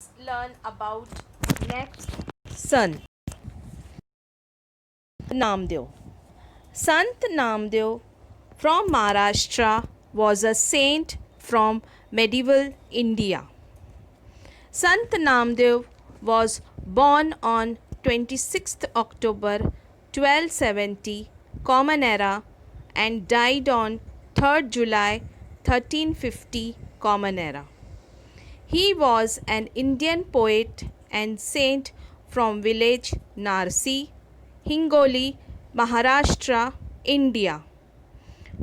Learn about next Sant Namdev. Sant Namdev from Maharashtra was a saint from medieval India. Sant Namdev was born on 26th October 1270 Common Era and died on 3rd July 1350 Common Era. He was an Indian poet and saint from village Narsi, Hingoli, Maharashtra, India,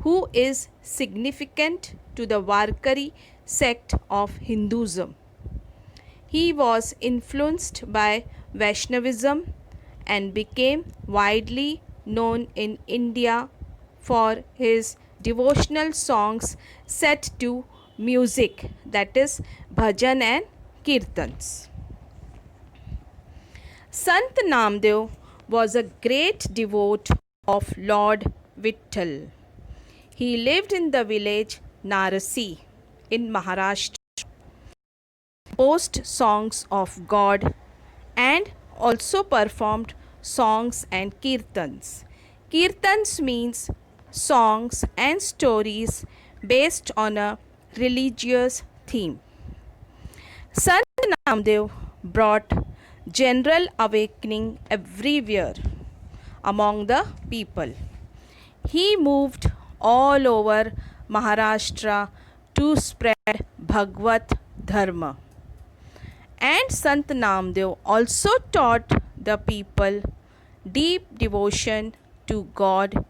who is significant to the Varkari sect of Hinduism. He was influenced by Vaishnavism and became widely known in India for his devotional songs set to music, that is bhajan and kirtans. Sant Namdev was a great devote of Lord Vitthal. He lived in the village Narasi in Maharashtra, composed songs of God and also performed songs and kirtans. Kirtans means songs and stories based on a religious theme. Sant Namdev brought general awakening everywhere among the people. He moved all over Maharashtra to spread Bhagavad Dharma. And Sant Namdev also taught the people deep devotion to God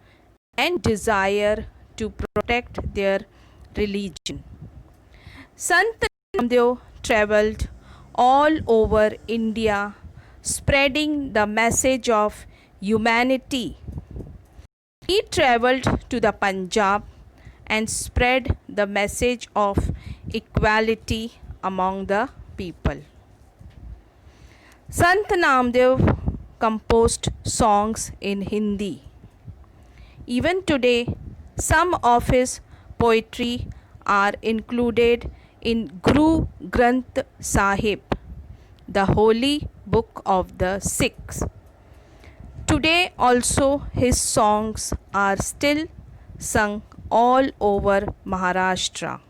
and desire to protect their religion. Sant Namdev traveled all over India spreading the message of humanity. He traveled to the Punjab and spread the message of equality among the people. Sant Namdev composed songs in Hindi. Even today, some of his poetry are included in Guru Granth Sahib, the holy book of the Sikhs. Today also his songs are still sung all over Maharashtra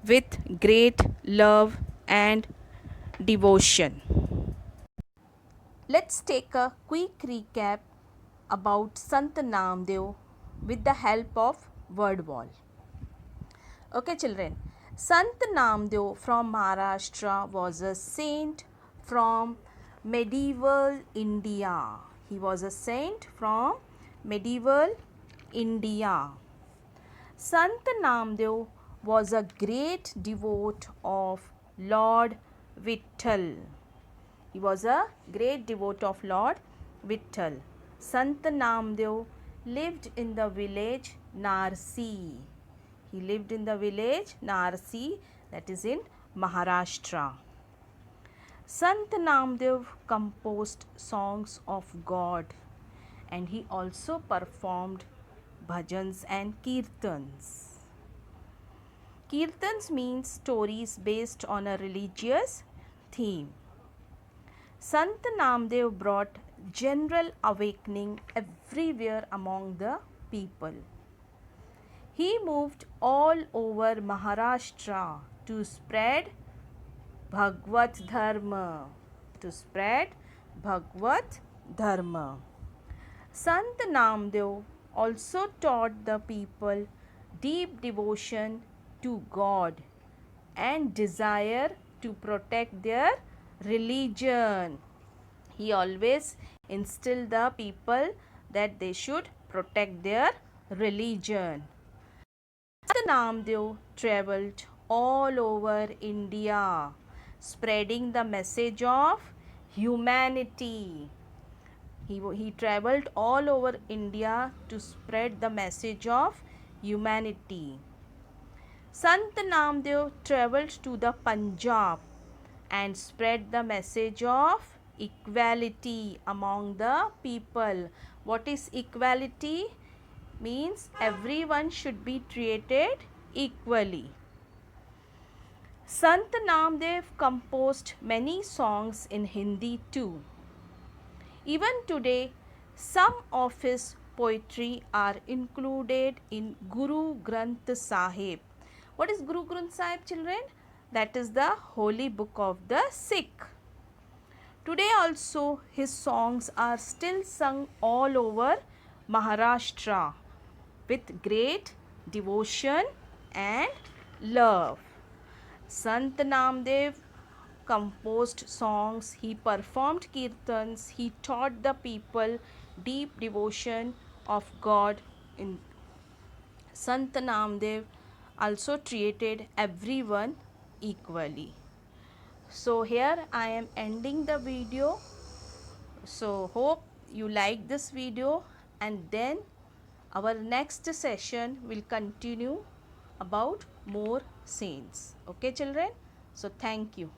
with great love and devotion. Let's take a quick recap about Sant Namdev with the help of word wall. Okay, children. Sant Namdev from Maharashtra was a saint from medieval India. He was a saint from medieval India. Sant Namdev was a great devote of Lord Vitthal. He was a great devote of Lord Vitthal. Sant Namdev lived in the village Narsi. He lived in the village Narsi, that is in Maharashtra. Sant Namdev composed songs of God and he also performed bhajans and kirtans. Kirtans means stories based on a religious theme. Sant Namdev brought general awakening everywhere among the people. He moved all over Maharashtra to spread Bhagavad Dharma. To spread Bhagavad Dharma. Sant Namdev also taught the people deep devotion to God and desire to protect their religion. He always instilled the people that they should protect their religion. Sant Namdev traveled all over India spreading the message of humanity. He traveled all over India to spread the message of humanity. Sant Namdev traveled to the Punjab and spread the message of equality among the people. What is equality? Means everyone should be treated equally. Sant Namdev composed many songs in Hindi too. Even today, some of his poetry are included in Guru Granth Sahib. What is Guru Granth Sahib, children? That is the holy book of the Sikh. Today also his songs are still sung all over Maharashtra with great devotion and love. Sant Namdev composed songs, he performed kirtans, he taught the people deep devotion of God. In Sant Namdev also treated everyone equally. So here I am ending the video. So hope you like this video, and then our next session will continue about more saints. Okay children, so thank you.